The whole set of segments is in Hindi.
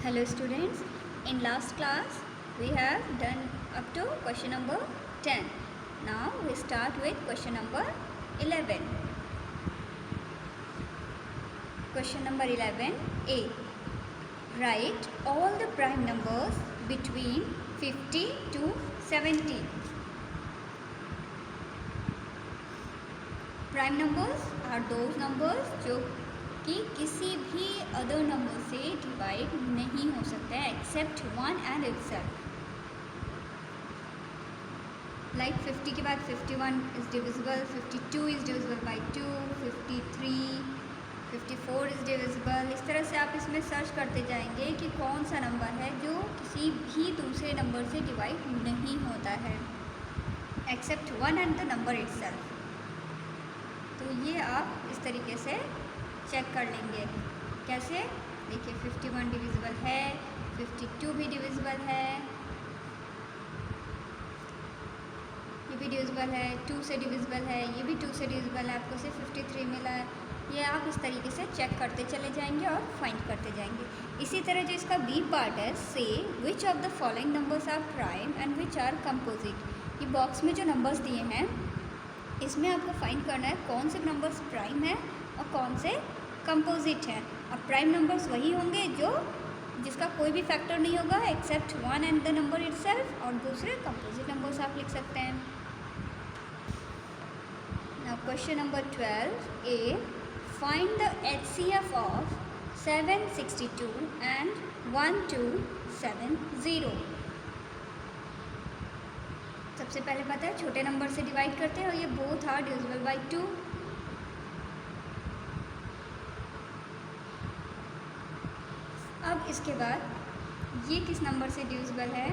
Hello students, in last class we have done up to question number 10. Now we start with question number 11. Question number 11a. Write all the prime numbers between 50 to 70. Prime numbers are those numbers जो कि किसी भी अदर नंबर से डिवाइड नहीं हो सकता है except one and itself. Like 50 के बाद 51 is divisible, 52 is divisible by 2, 53, 54 is divisible. इस तरह से आप इसमें सर्च करते जाएंगे कि कौन सा नंबर है जो किसी भी दूसरे नंबर से डिवाइड नहीं होता है except one and the number itself. तो ये आप इस तरीके से चेक कर लेंगे. कैसे? देखिए 51 डिविजिबल है, 52 भी डिविजिबल है, ये भी डिविजिबल है, 2 से डिविजिबल है, ये भी 2 से डिविजिबल है, आपको सिर्फ 53 मिला है. ये आप इस तरीके से चेक करते चले जाएंगे और फाइंड करते जाएंगे. इसी तरह जो इसका बी पार्ट है, से which of the following numbers are prime and which are composite. ये बॉक्स में जो नंबर्स दिए हैं इसमें आपको फाइंड करना है कौन से नंबर्स प्राइम है और कौन से कंपोजिट है. और प्राइम नंबर्स वही होंगे जो जिसका कोई भी फैक्टर नहीं होगा except one and the number itself, और दूसरे कंपोजिट नंबर्स आप लिख सकते हैं. Now question number 12a. Find the HCF of 762 and 1270. सबसे पहले पता है छोटे नंबर से डिवाइड करते हैं और ये बोथ आर डिविजिबल बाय 2. अब इसके बाद ये किस नंबर से डिविजिबल है?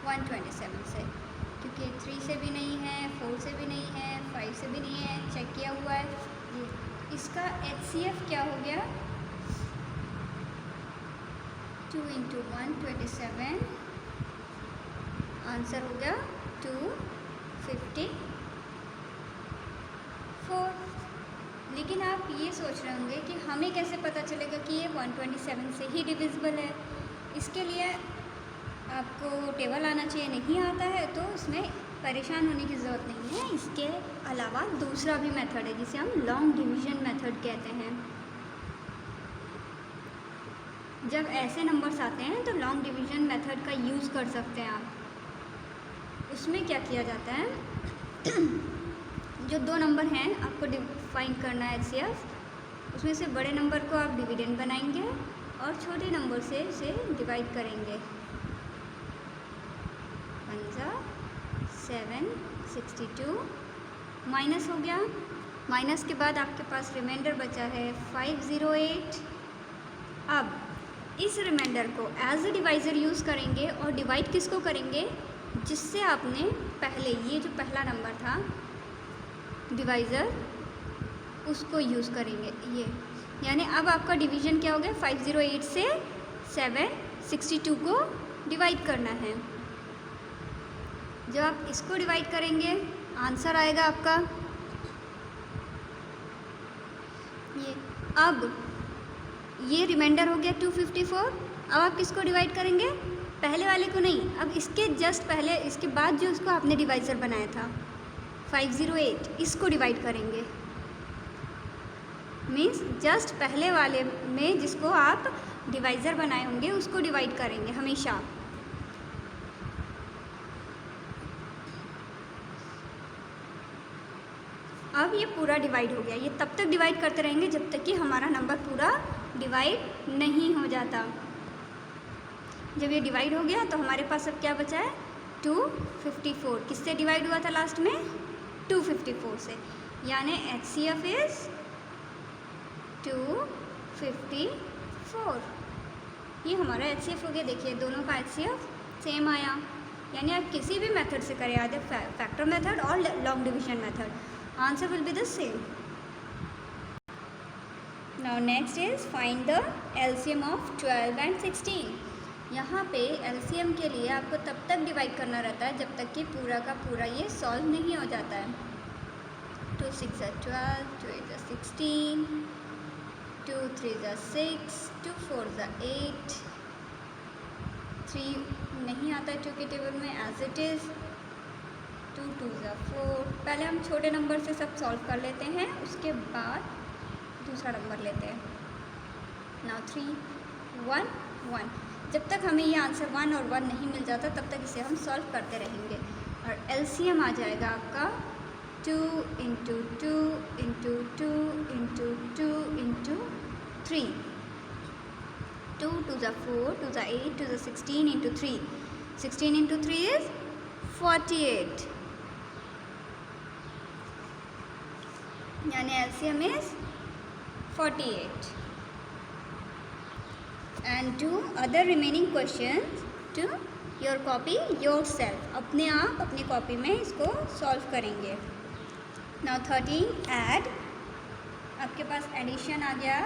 127 से, क्योंकि 3 से भी नहीं है, 4 से भी नहीं है, 5 से भी नहीं है, चेक किया हुआ है. ये इसका HCF क्या हो गया? 2 × 127, आंसर हो गया 254. लेकिन आप ये सोच रहे होंगे कि हमें कैसे पता चलेगा कि ये 127 से ही डिविजिबल है. इसके लिए आपको टेबल आना चाहिए. नहीं आता है तो उसमें परेशान होने की ज़रूरत नहीं है. इसके अलावा दूसरा भी मेथड है जिसे हम लॉन्ग डिवीजन मेथड कहते हैं. जब ऐसे नंबर्स आते हैं तो लॉन्ग डिवीजन मेथड का यूज़ कर सकते हैं आप. उसमें क्या किया जाता है, जो दो नंबर हैं आपको फाइंड करना है HCF, उसमें से बड़े नंबर को आप डिविडेंड बनाएंगे और छोटे नंबर से इसे डिवाइड करेंगे. 762 माइनस हो गया. माइनस के बाद आपके पास रिमाइंडर बचा है 508. अब इस रिमाइंडर को एज ए डिवाइज़र यूज़ करेंगे और डिवाइड किसको करेंगे? जिससे आपने पहले ये जो पहला नंबर था डिवाइज़र उसको यूज़ करेंगे. ये यानी अब आपका डिवीज़न क्या हो गया? 508 से 762 को डिवाइड करना है. जब आप इसको डिवाइड करेंगे आंसर आएगा आपका ये. अब ये रिमाइंडर हो गया 254. अब आप किसको डिवाइड करेंगे? पहले वाले को नहीं, अब इसके जस्ट पहले, इसके बाद जो उसको आपने डिवाइज़र बनाया था 508, इसको डिवाइड करेंगे. मीन्स जस्ट पहले वाले में जिसको आप डिवाइज़र बनाए होंगे उसको डिवाइड करेंगे हमेशा. अब ये पूरा डिवाइड हो गया. ये तब तक डिवाइड करते रहेंगे जब तक कि हमारा नंबर पूरा डिवाइड नहीं हो जाता. जब ये डिवाइड हो गया तो हमारे पास अब क्या बचा है? 254. किससे डिवाइड हुआ था लास्ट में? 254 से. यानी HCF इज़ 254. ये हमारा HCF हो गया. देखिए दोनों का HCF सेम आया. यानी आप किसी भी मेथड से करें, आइदर फैक्टर मेथड और long division method, answer will be the same. Now next is find the LCM of 12 and 16. यहाँ पे LCM के लिए आपको तब तक डिवाइड करना रहता है जब तक कि पूरा का पूरा ये सॉल्व नहीं हो जाता है. 2 6 12, 2 8 16, 2 3 ज़ा 6, 2 4 ज़ा 8, 3 नहीं आता है 2 के टेबल में एज इट इज़, 2 2 ज़ा 4। पहले हम छोटे नंबर से सब सॉल्व कर लेते हैं, उसके बाद दूसरा नंबर लेते हैं। नाउ 3 1 1। जब तक हमें ये आंसर 1 और 1 नहीं मिल जाता तब तक इसे हम सॉल्व करते रहेंगे। और एलसीएम आ जाएगा आपका 2 इंटू 2 इंटू 2 इंटू 2 इंटू 3। 2 2 ज़ा 4, 2 ज़ा 8, 2 ज़ा 16 इंटू 3। 16 इंटू 3 इज़ 48, यानी LCM is 48। And do other remaining questions to your copy yourself। अपने आप अपनी कॉपी में इसको सॉल्व करेंगे। Now 13 add, आपके पास एडिशन आ गया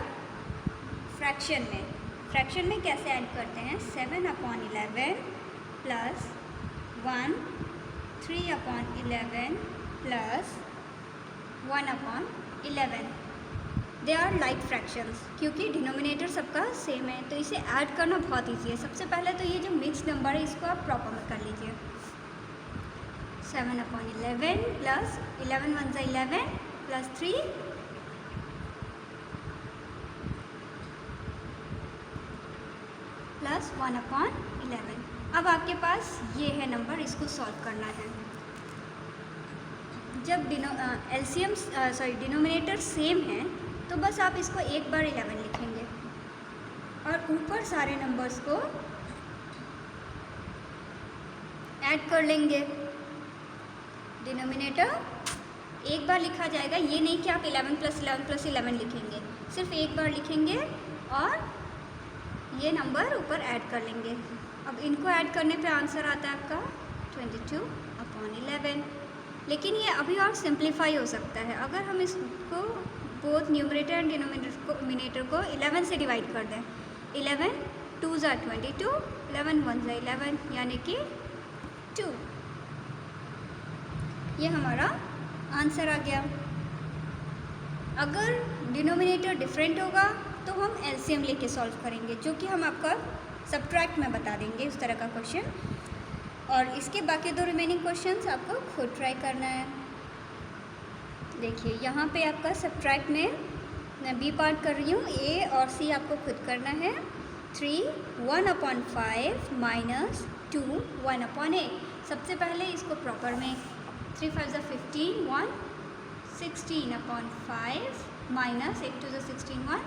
फ्रैक्शन में। फ्रैक्शन में कैसे ऐड करते हैं? 7/11 plus 1, 3/11 plus 1/11। They are like fractions, क्योंकि डिनोमिनेटर सबका सेम है तो इसे ऐड करना बहुत ईजी है। सबसे पहले तो ये जो मिक्स नंबर है इसको आप प्रॉपर में कर लीजिए। 7/11 प्लस 11 1 ज़ा 11 प्लस 3 प्लस 1/11। अब आपके पास ये है नंबर, इसको सॉल्व करना है। जब एलसीएम डिनोमिनेटर सेम है तो बस आप इसको एक बार 11 लिखेंगे और ऊपर सारे नंबर्स को ऐड कर लेंगे। डिनोमिनेटर एक बार लिखा जाएगा, ये नहीं कि आप 11 + 11 + 11 लिखेंगे, सिर्फ एक बार लिखेंगे और ये नंबर ऊपर ऐड कर लेंगे। अब इनको ऐड करने पे आंसर आता है आपका 22/11। लेकिन ये अभी और सिंप्लीफाई हो सकता है अगर हम इसको बोथ न्यूमरेटर एंड डिनोमिनेटर को 11 से डिवाइड कर दें। 11 2 ज़ा 22, 11 1 ज़ा 11, यानी कि 2। ये हमारा आंसर आ गया। अगर डिनोमिनेटर डिफरेंट होगा तो हम एलसीएम लेके सॉल्व करेंगे, जो कि हम आपका सब्ट्रैक्ट में बता देंगे उस तरह का क्वेश्चन। और इसके बाकी 2 रिमेनिंग क्वेश्चंस आपको खुद ट्राई करना है। देखिए यहाँ पे आपका सब्ट्रैक्ट में मैं बी पार्ट कर रही हूँ, ए और सी आपको खुद करना है। 3 1/5 माइनस 2 1/8। सबसे पहले इसको प्रॉपर में 3 5 ज़ा 15 1 16/5 माइनस 8 2 ज़ा 16 1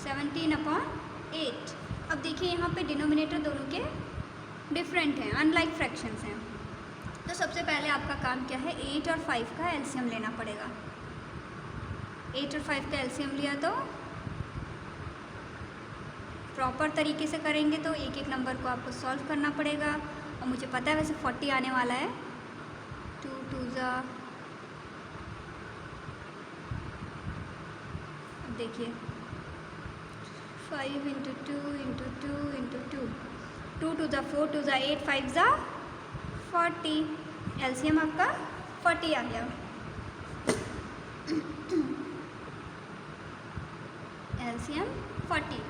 17/8। अब देखिए यहाँ पे डिनोमिनेटर दोनों के डिफरेंट हैं, अनलाइक फ्रैक्शंस हैं। तो सबसे पहले आपका काम क्या है, 8 और 5 का एलसीएम लेना पड़ेगा। 8 और 5 का एलसीएम लिया तो प्रॉपर तरीके से करेंगे तो एक एक नंबर को आपको सॉल्व करना पड़ेगा। और मुझे पता है वैसे 40 आने वाला है। 2 2 ज़ा, देखिए 5 इंटू 2 इंटू 2 इंटू 2, 2 2 ज़ा 4, 2 ज़ा 8, 5 ज़ा 40। एलसीएम आपका 40 आ गया। एलसीएम 40।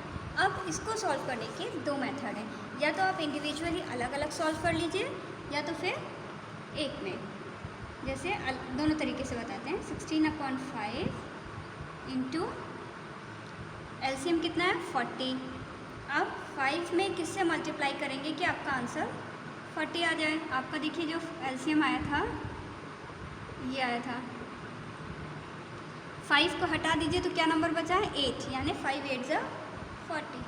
अब इसको सॉल्व करने के 2 मेथड हैं, या तो आप इंडिविजुअली अलग अलग सॉल्व कर लीजिए या तो फिर एक में। जैसे दोनों तरीके से बताते हैं। 16/5 इंटू एलसीएम कितना है 40। अब 5 में किससे मल्टीप्लाई करेंगे कि आपका आंसर 40 आ जाए। आपका देखिए जो एलसीएम आया था ये आया था। 5 को हटा दीजिए तो क्या नंबर बचा है 8, यानी 5 8 ज़ा 40।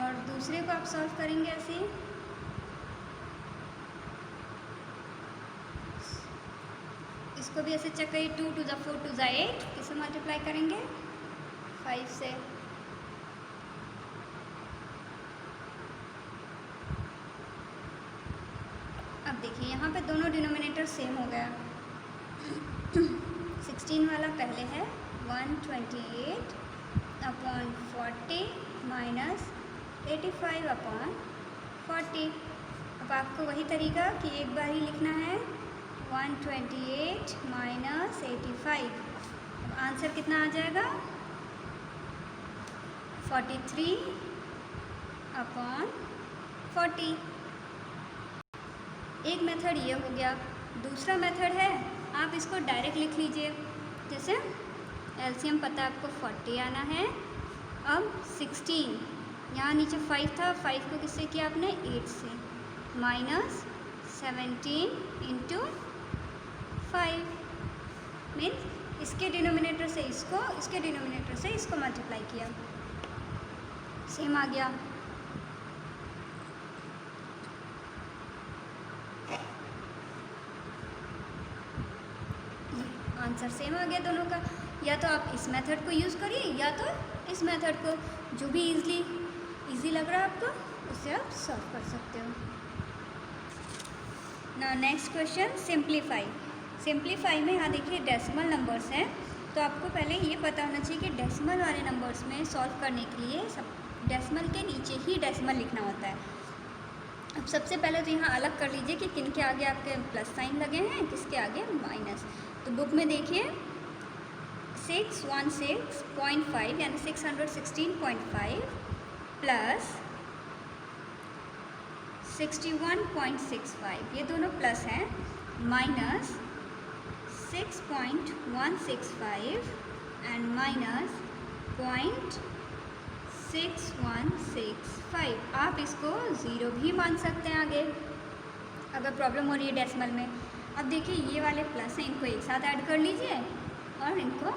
और दूसरे को आप सॉल्व करेंगे ऐसे ही। इसको भी ऐसे चेक करिए। 2 2 ज़ा 4, 2 ज़ा 8, किसे मल्टीप्लाई करेंगे 5 से। अब देखिए यहाँ पे दोनों डिनोमिनेटर सेम हो गया। 16 वाला पहले है, 128 अपॉन 40 माइनस 85 अपॉन 40। अब आपको वही तरीका कि एक बार ही लिखना है 128 माइनस 85। अब आंसर कितना आ जाएगा 43 अपॉन 40। एक मेथड ये हो गया। दूसरा मेथड है आप इसको डायरेक्ट लिख लीजिए। जैसे एलसीएम पता है आपको 40 आना है। अब 16 यहाँ नीचे 5 था, 5 को किससे किया आपने 8 से, माइनस 17 इंटू 5 मीन्स इसके डिनोमिनेटर से इसको, इसके डिनोमिनेटर से इसको मल्टीप्लाई किया, सेम आ गया। आंसर सेम आ गया दोनों का। या तो आप इस मेथड को यूज़ करिए या तो इस मेथड को, जो भी इजी लग रहा है आपको उससे आप सॉल्व कर सकते हो। Now next question simplify. Simplify में यहाँ देखिए डेसिमल नंबर्स हैं, तो आपको पहले ये पता होना चाहिए कि डेसिमल वाले नंबर्स में सॉल्व करने के लिए सब डेसिमल के नीचे ही डेसिमल लिखना होता है। अब सबसे पहले तो यहाँ अलग कर लीजिए कि किन के आगे आपके प्लस साइन लगे हैं, किसके आगे माइनस। तो बुक में देखिए 616.5 यानी 616.5 प्लस 61.65, ये दोनों प्लस हैं, माइनस 6.165 एंड माइनस 0.6165। आप इसको ज़ीरो भी मान सकते हैं आगे अगर प्रॉब्लम हो रही है डेसिमल में। अब देखिए ये वाले प्लस हैं, इनको एक साथ ऐड कर लीजिए और इनको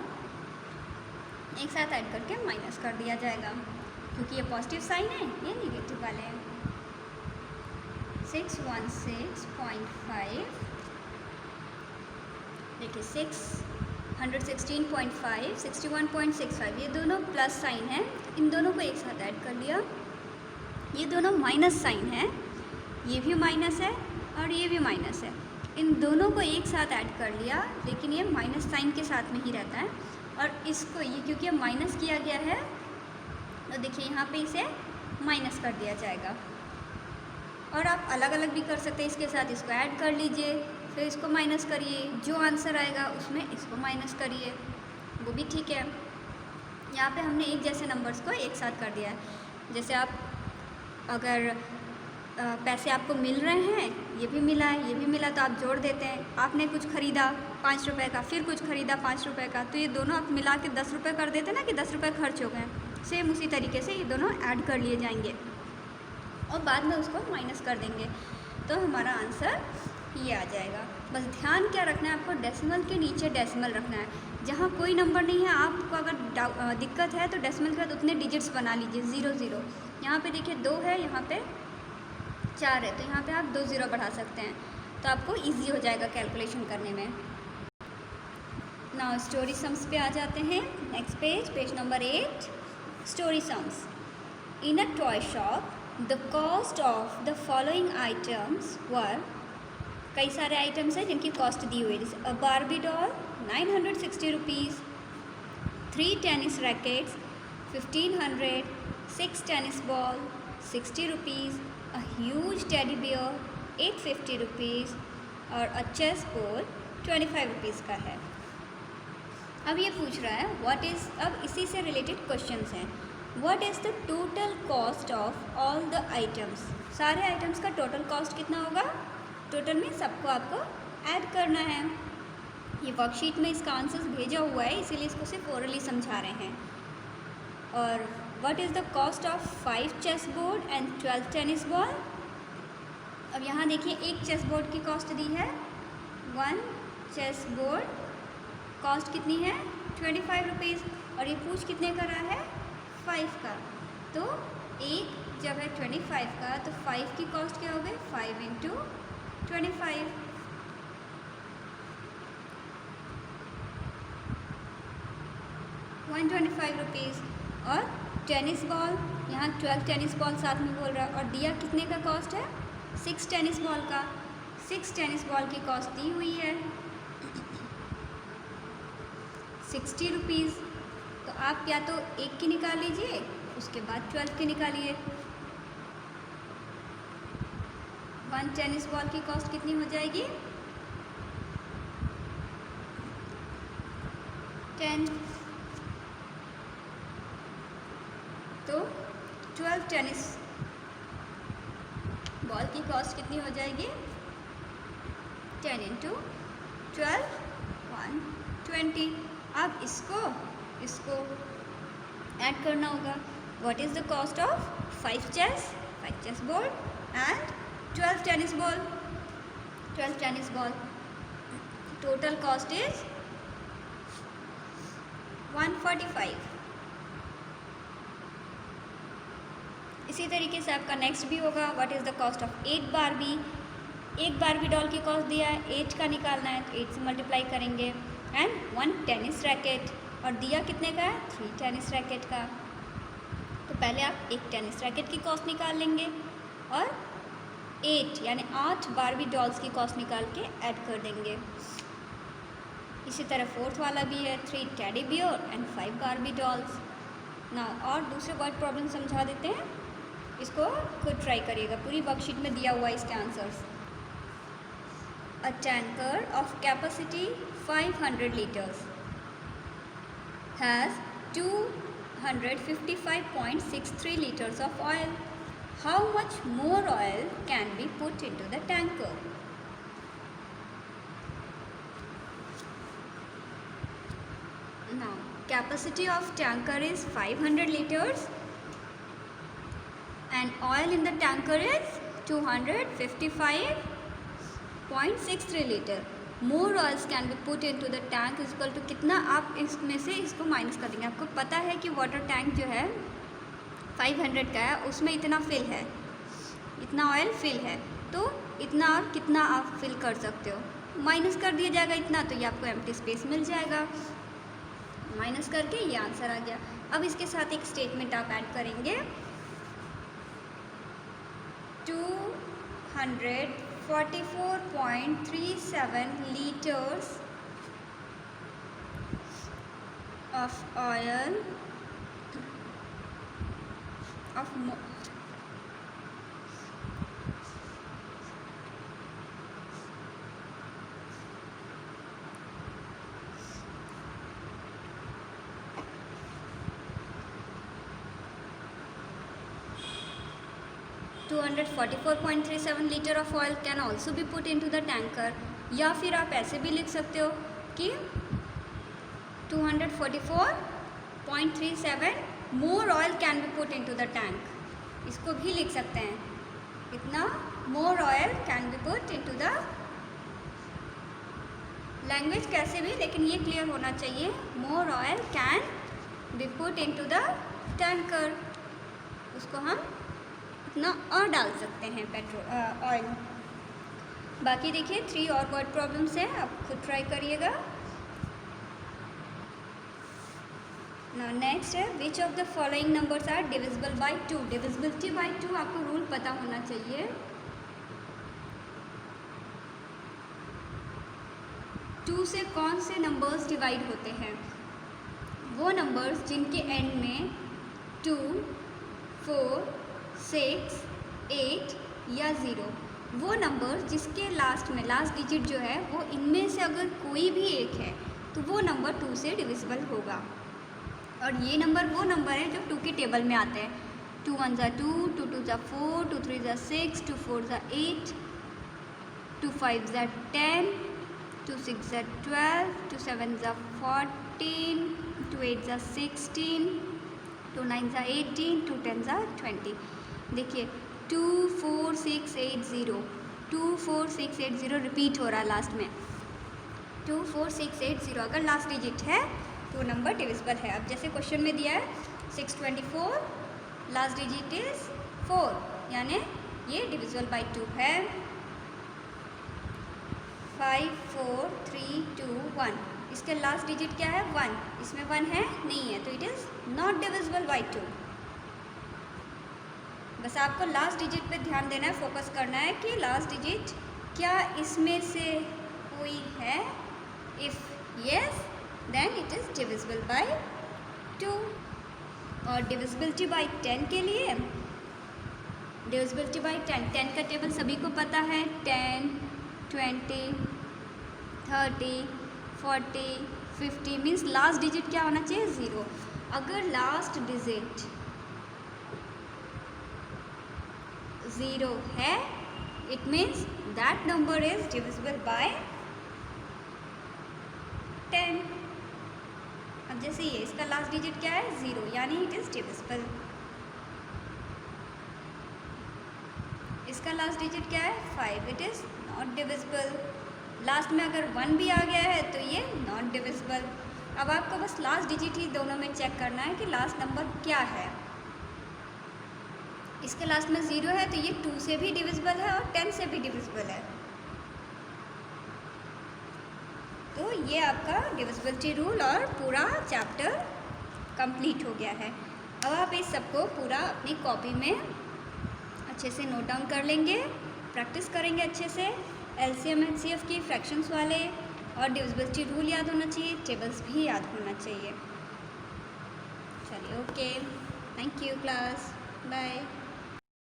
एक साथ ऐड करके माइनस कर दिया जाएगा, क्योंकि ये पॉजिटिव साइन है, ये नेगेटिव वाले हैं। 616.5 देखिए 616.5 61.65, ये दोनों प्लस साइन है, इन दोनों को एक साथ ऐड कर लिया। ये दोनों माइनस साइन है, ये भी माइनस है और ये भी माइनस है, इन दोनों को एक साथ ऐड कर लिया, लेकिन ये माइनस साइन के साथ में ही रहता है। और इसको ये क्योंकि अब माइनस किया गया है तो देखिए यहाँ पे इसे माइनस कर दिया जाएगा। और आप अलग अलग भी कर सकते हैं, इसके साथ इसको ऐड कर लीजिए, फिर इसको माइनस करिए, जो आंसर आएगा उसमें इसको माइनस करिए, वो भी ठीक है। यहाँ पे हमने एक जैसे नंबर्स को एक साथ कर दिया है। जैसे आप अगर पैसे आपको मिल रहे हैं, ये भी मिला है, ये भी मिला, तो आप जोड़ देते हैं। आपने कुछ ख़रीदा 5 रुपये का, फिर कुछ ख़रीदा 5 रुपये का, तो ये दोनों आप मिला के 10 रुपये कर देते ना कि 10 रुपये खर्च हो गए। सेम उसी तरीके से ये दोनों ऐड कर लिए जाएंगे और बाद में उसको माइनस कर देंगे, तो हमारा आंसर ये आ जाएगा। बस ध्यान क्या रखना है आपको, डेसिमल के नीचे डेसिमल रखना है। जहाँ कोई नंबर नहीं है, आपको अगर दिक्कत है तो डेसिमल के बाद उतने डिजिट्स बना लीजिए, 0 0। यहाँ पे देखिए 2 है, यहाँ पे 4 है, तो यहाँ पे आप 2 0 बढ़ा सकते हैं, तो आपको इजी हो जाएगा कैलकुलेशन करने में। नाउ स्टोरी सम्स पे आ जाते हैं। Next page number 8, story sums. In a toy shop the cost of the following items were, कई सारे आइटम्स हैं जिनकी कॉस्ट दी हुई है। जैसे a Barbie doll 960 rupees, 3 tennis rackets 1500, 6 tennis ball 60 rupees, a huge teddy bear 850 rupees और अ चेस बोर्ड 25 रुपीज़ का है। अब ये पूछ रहा है व्हाट इज़, अब इसी से रिलेटेड क्वेश्चंस हैं। What is the total cost of all the items, सारे आइटम्स का टोटल कॉस्ट कितना होगा। टोटल में सबको आपको ऐड करना है। ये वर्कशीट में इसका आंसर्स भेजा हुआ है, इसीलिए इसको सिर्फ ओरली समझा रहे हैं। और what is the cost of 5 chess board and 12 tennis ball. अब यहाँ देखिए एक चेस बोर्ड की कॉस्ट दी है, 1 चेस बोर्ड कॉस्ट कितनी है 25 रुपीज़, और ये पूछ कितने का रहा है 5 का। तो एक जब है 25 का तो 5 की कॉस्ट क्या हो गई 5 इंटू 25, 125 रुपीज़। और टेनिस बॉल, यहाँ 12 टेनिस बॉल साथ में बोल रहा है, और दिया कितने का कॉस्ट है 6 टेनिस बॉल का। 6 टेनिस बॉल की कॉस्ट दी हुई है 60 रुपीज़। तो आप या तो 1 की निकाल लीजिए, उसके बाद 12 की निकालिए। 1 टेनिस बॉल की कॉस्ट कितनी हो जाएगी? 10। तो 12 टेनिस बॉल की कॉस्ट कितनी हो जाएगी? 10 इंटू 12 120। अब इसको ऐड करना होगा। What is the cost of 5 chess ball and 12 tennis ball? 12 tennis ball total cost is 145। इसी तरीके से आपका नेक्स्ट भी होगा। What is the cost of 8 Barbie? एक बारबी डॉल की कॉस्ट दिया है, 8 का निकालना है तो 8 से मल्टीप्लाई करेंगे। एंड 1 टेनिस रैकेट, और दिया कितने का है? 3 टेनिस रैकेट का। तो पहले आप एक टेनिस रैकेट की कॉस्ट निकाल लेंगे और 8 यानी 8 बारबी डॉल्स की कॉस्ट निकाल के ऐड कर देंगे। इसी तरह फोर्थ वाला भी है, 3 teddy bear and 5 Barbie dolls ना। और दूसरे वर्ड प्रॉब्लम समझा देते हैं, इसको खुद ट्राई करिएगा, पूरी वर्कशीट में दिया हुआ है इसके answers. A tanker of capacity 500 liters has 255.63 liters of oil. How much more oil can be put into the tanker? Now, capacity of tanker is 500 liters and oil in the tanker is 255.63 litre. More oils can be put into the tank is equal to कितना? आप इसमें से इसको माइनस कर देंगे। आपको पता है कि वाटर टैंक जो है 500 का है, उसमें इतना फिल है, इतना ऑयल फिल है, तो इतना और कितना आप फिल कर सकते हो, माइनस कर दिया जाएगा इतना, तो ये आपको एम्प्टी स्पेस मिल जाएगा। माइनस करके ये आंसर आ गया। अब इसके साथ एक स्टेटमेंट आप ऐड करेंगे, 244.37 liters of oil of 244.37 litre of oil can also be put into the tanker. या फिर आप ऐसे भी लिख सकते हो कि 244.37 मोर oil can be put into the tank. इसको भी लिख सकते हैं, इतना मोर oil can be put into the, language कैसे भी, लेकिन ये क्लियर होना चाहिए, मोर oil can be put into the tanker. उसको हम इतना और डाल सकते हैं पेट्रोल ऑयल। बाकी देखिए 3 और वर्ड प्रॉब्लम्स हैं, आप खुद ट्राई करिएगा। नेक्स्ट है, which of the following numbers are divisible by 2? Divisibility by 2 आपको रूल पता होना चाहिए। 2 से कौन से नंबर्स डिवाइड होते हैं? वो नंबर्स जिनके एंड में 2, 4, 6, 8 या 0, वो नंबर जिसके लास्ट में लास्ट डिजिट जो है वो इनमें से अगर कोई भी एक है तो वो नंबर 2 से डिविजिबल होगा। और ये नंबर वो नंबर है जो 2 के टेबल में आते हैं। 2 1 ज़ा 2, 2 2 ज़ा 4, 2 3 ज़ा 6, 2 4 ज़ा 8, 2 5 ज़ा 10, 2 6 ज़ा 12, 2 7 ज़ा 14, 2 8 ज़ा 16, 2 9 ज़ा 18, 2 10 ज़ा 20। देखिए 2 4 6 8 0, 2 4 6 8 0 रिपीट हो रहा है लास्ट में। 2 4 6 8 0 अगर लास्ट डिजिट है तो नंबर डिविजिबल है। अब जैसे क्वेश्चन में दिया है 624, लास्ट डिजिट इज 4, यानी ये डिविजिबल बाय 2 है। 5 4 3 2 1, इसके लास्ट डिजिट क्या है? 1, इसमें 1 है नहीं है, तो it is not divisible by 2। बस आपको लास्ट डिजिट पे ध्यान देना है, फोकस करना है कि लास्ट डिजिट क्या इसमें से कोई है। If yes then it is divisible by 2। और डिविजिबिलिटी बाय 10 के लिए, डिविजिबिलिटी बाय 10 का टेबल सभी को पता है। 10, 20, 30, 40, 50 मीन्स लास्ट डिजिट क्या होना चाहिए? 0। अगर लास्ट डिजिट 0 है, it means that number is divisible by 10। अब जैसे ये इसका लास्ट डिजिट क्या है? 0, यानी इट इज़ डिविजिबल। इसका लास्ट डिजिट क्या है? 5, it is not divisible. Last में अगर 1 भी आ गया है तो ये नॉट डिविजिबल। अब आपको बस लास्ट डिजिट ही दोनों में चेक करना है कि लास्ट नंबर क्या है। इसके लास्ट में 0 है तो ये 2 से भी डिविजिबल है और 10 से भी डिविजिबल है। तो ये आपका डिविजिबिलिटी रूल और पूरा चैप्टर कंप्लीट हो गया है। अब आप इस सबको पूरा अपनी कॉपी में अच्छे से नोट डाउन कर लेंगे, प्रैक्टिस करेंगे अच्छे से। एलसीएम एचसीएफ की फ्रैक्शंस वाले और डिविजिबिलिटी रूल याद होना चाहिए, टेबल्स भी याद होना चाहिए। चलिए, okay, thank you class, bye.